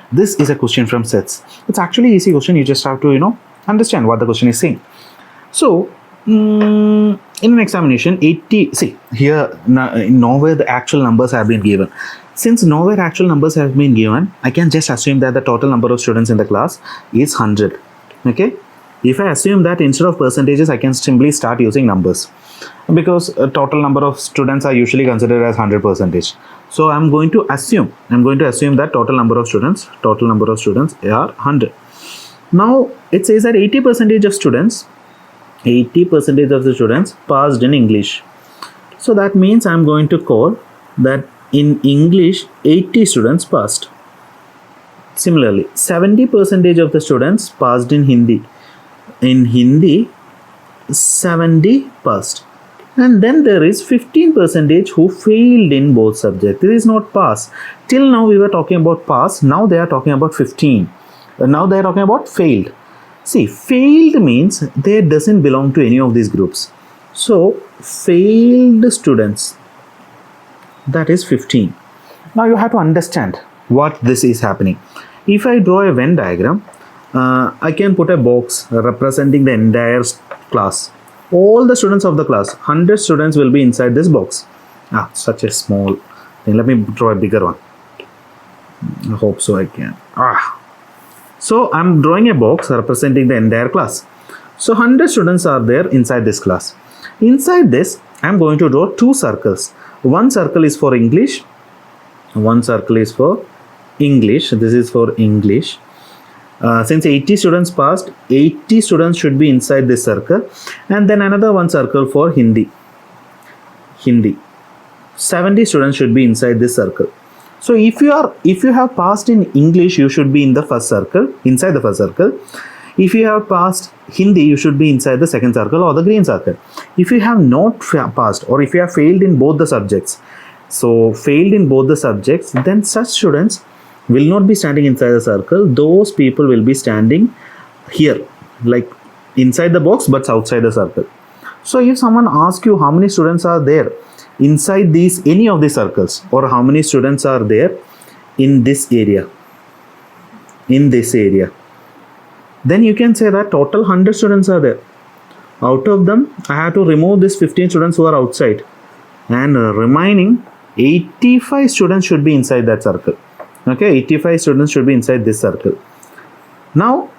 This is a question from sets. It's actually easy question. You just have to, understand what the question is saying. So, in an examination, 80, see, here, nowhere the actual numbers have been given. Since nowhere actual numbers have been given, I can just assume that the total number of students in the class is 100. Okay? If I assume that instead of percentages, I can simply start using numbers, because a total number of students are usually considered as 100%. So I'm going to assume that total number of students are 100. Now it says that 80% of students, 80% of the students passed in English. So that means I'm going to call that in English 80 students passed. Similarly, 70% of the students passed in Hindi. In Hindi, 70 passed. And then there is 15% who failed in both subjects. This is not pass. Till now we were talking about pass. Now they are talking about 15. Now they are talking about failed. See, failed means they doesn't belong to any of these groups. So failed students, that is 15. Now you have to understand what this is happening. If I draw a Venn diagram, I can put a box representing the entire class. All the students of the class, 100 students will be inside this box. Such a small thing. Let me draw a bigger one. I hope so I can. So I'm drawing a box representing the entire class. So 100 students are there inside this class. Inside this, I'm going to draw two circles. One circle is for English. One circle is for English. This is for English. Since 80 students passed, 80 students should be inside this circle, and then another one circle for Hindi. 70 students should be inside this circle. So if you have passed in English, you should be in the first circle, inside the first circle. If you have passed Hindi, you should be inside the second circle or the green circle. If you have not passed, or if you have failed in both the subjects, then such students will not be standing inside the circle. Those people will be standing here, like inside the box but outside the circle. So if someone asks you how many students are there inside any of these circles, or how many students are there in this area, then you can say that total 100 students are there. Out of them, I have to remove these 15 students who are outside, and remaining 85 students should be inside that circle. Okay, 85 students should be inside this circle. Now,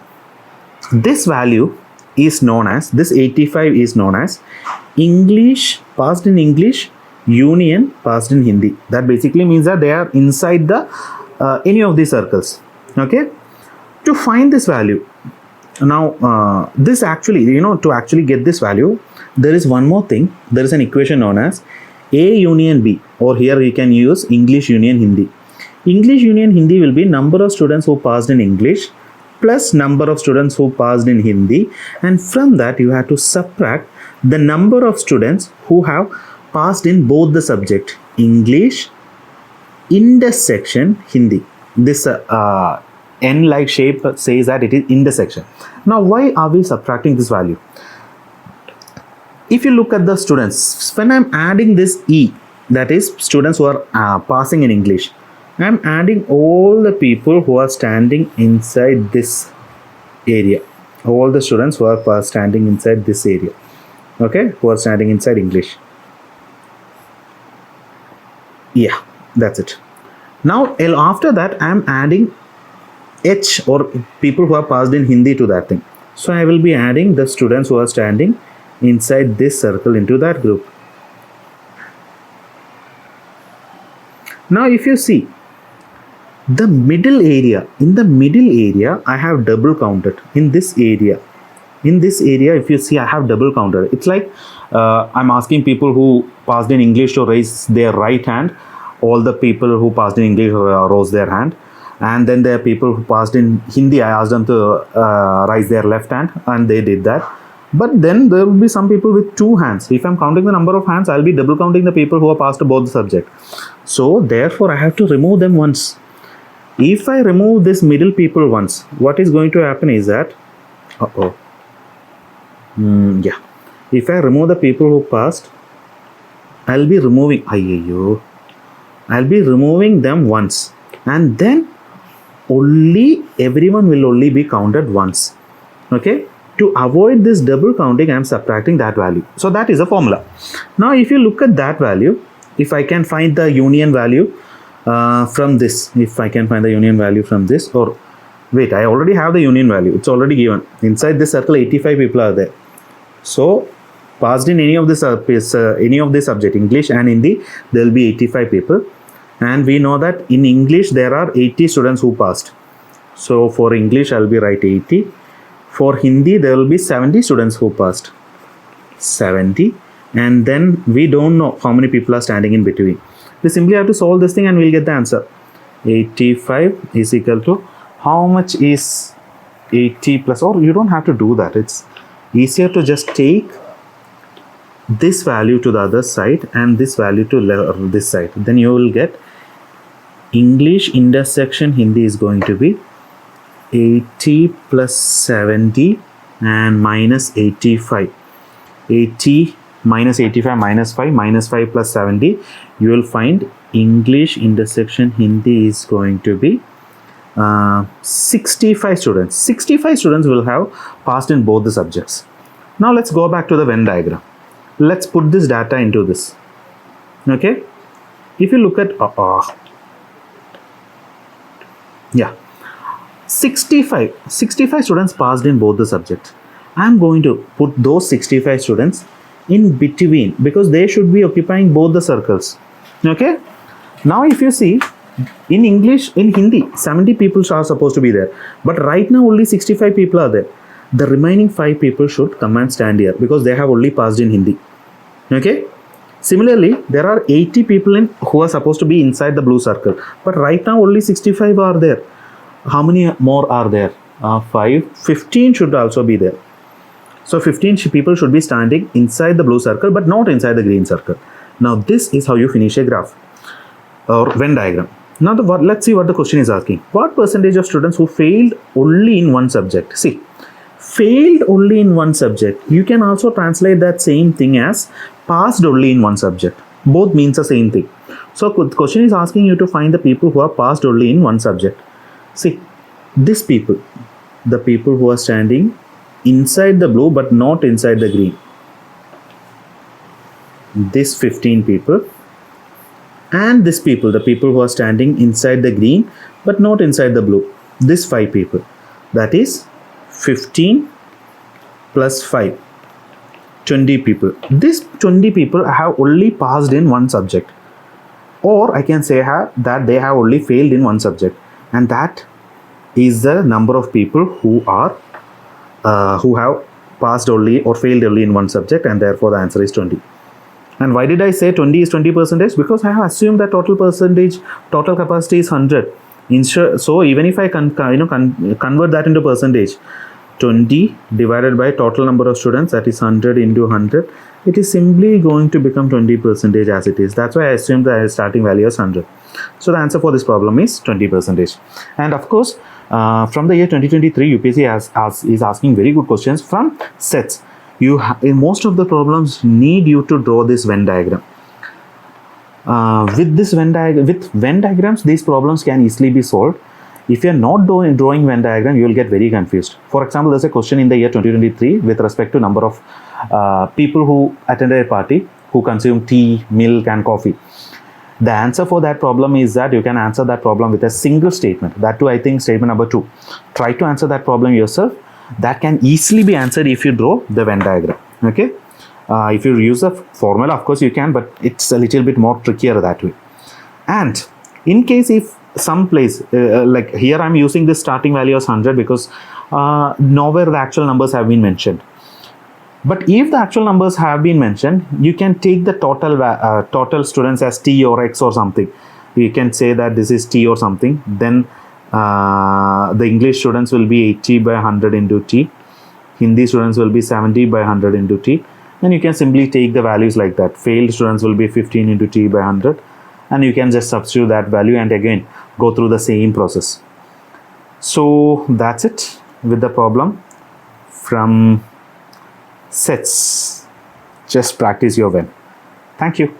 this value is known as, this 85 is known as English, passed in English, Union, passed in Hindi. That basically means that they are inside the any of these circles. Okay, to find this value, now this actually, to actually get this value, there is one more thing. There is an equation known as A union B, or here we can use English union Hindi. English union Hindi will be number of students who passed in English plus number of students who passed in Hindi, and from that you have to subtract the number of students who have passed in both the subject English intersection Hindi. This N-like shape says that it is intersection. Now why are we subtracting this value? If you look at the students, when I'm adding this E, that is students who are passing in English, I'm adding all the people who are standing inside this area. All the students who are standing inside this area. Okay, who are standing inside English. Yeah, that's it. Now, after that, I'm adding H, or people who are passed in Hindi, to that thing. So I will be adding the students who are standing inside this circle into that group. Now, if you see, the middle area, in the middle area, I have double counted. In this area, if you see, I have double counted. It's like I'm asking people who passed in English to raise their right hand. All the people who passed in English rose their hand. And then there are people who passed in Hindi. I asked them to raise their left hand, and they did that. But then there will be some people with two hands. If I'm counting the number of hands, I'll be double counting the people who are passed both the subject. So therefore, I have to remove them once. If I remove this middle people once, what is going to happen is that, if I remove the people who passed, I'll be removing, I'll be removing them once, and then only everyone will only be counted once. Okay, to avoid this double counting, I'm subtracting that value. So that is a formula. Now if you look at that value, if I can find the union value from this, if I can find the union value from this, or wait, I already have the union value, it's already given. Inside this circle 85 people are there. So passed in any of this subject, English and Hindi, there will be 85 people, and we know that in English there are 80 students who passed. So for English I'll be write 80. For Hindi there will be 70 students who passed, 70, and then we don't know how many people are standing in between. We simply have to solve this thing and we'll get the answer. 85 is equal to, how much is 80 plus, or you don't have to do that, it's easier to just take this value to the other side and this value to this side. Then you will get English intersection Hindi is going to be 80 plus 70 and minus 85. 80 minus 85 minus 5, minus 5 plus 70. You will find English intersection Hindi is going to be 65 students. 65 students will have passed in both the subjects. Now let's go back to the Venn diagram. Let's put this data into this. Okay, if you look at 65 students passed in both the subjects. I'm going to put those 65 students in between because they should be occupying both the circles. Okay, now if you see, in English, in Hindi 70 people are supposed to be there, but right now only 65 people are there. The remaining 5 people should come and stand here because they have only passed in Hindi. Okay, similarly there are 80 people who are supposed to be inside the blue circle, but right now only 65 are there. How many more are there? 15 should also be there. So 15 people should be standing inside the blue circle but not inside the green circle. Now this is how you finish a graph or Venn diagram. Now let's see what the question is asking. What percentage of students who failed only in one subject? See, failed only in one subject, you can also translate that same thing as passed only in one subject. Both means the same thing. So the question is asking you to find the people who are passed only in one subject. See, these people, the people who are standing inside the blue but not inside the green, this 15 people, and these people, the people who are standing inside the green but not inside the blue, this 5 people, that is 15 plus 5, 20 people. These 20 people have only passed in one subject, or I can say that they have only failed in one subject, and that is the number of people who have passed only or failed only in one subject, and therefore the answer is 20. And why did I say 20 is 20%? Because I have assumed that total capacity is 100. So even if I convert that into percentage, 20 divided by total number of students, that is 100 into 100, it is simply going to become 20% as it is. That's why I assumed the starting value is 100. So the answer for this problem is 20%. And of course, from the year 2023, UPSC is asking very good questions from sets. In most of the problems need you to draw this Venn diagram. With Venn diagrams, these problems can easily be solved. If you are not drawing Venn diagram, you will get very confused. For example, there's a question in the year 2023 with respect to number of people who attended a party who consumed tea, milk and coffee. The answer for that problem is that you can answer that problem with a single statement. That too, I think statement number 2. Try to answer that problem yourself. That can easily be answered if you draw the Venn diagram. Okay. If you use the formula, of course you can, but it's a little bit more trickier that way. And in case if some place, like here I'm using this starting value as 100 because nowhere the actual numbers have been mentioned. But if the actual numbers have been mentioned, you can take the total students as T or X or something. You can say that this is T or something. Then the English students will be 80 by 100 into T. Hindi students will be 70 by 100 into T. Then you can simply take the values like that. Failed students will be 15 into T by 100. And you can just substitute that value and again go through the same process. So that's it with the problem from sets. Just practice your Venn. Thank you.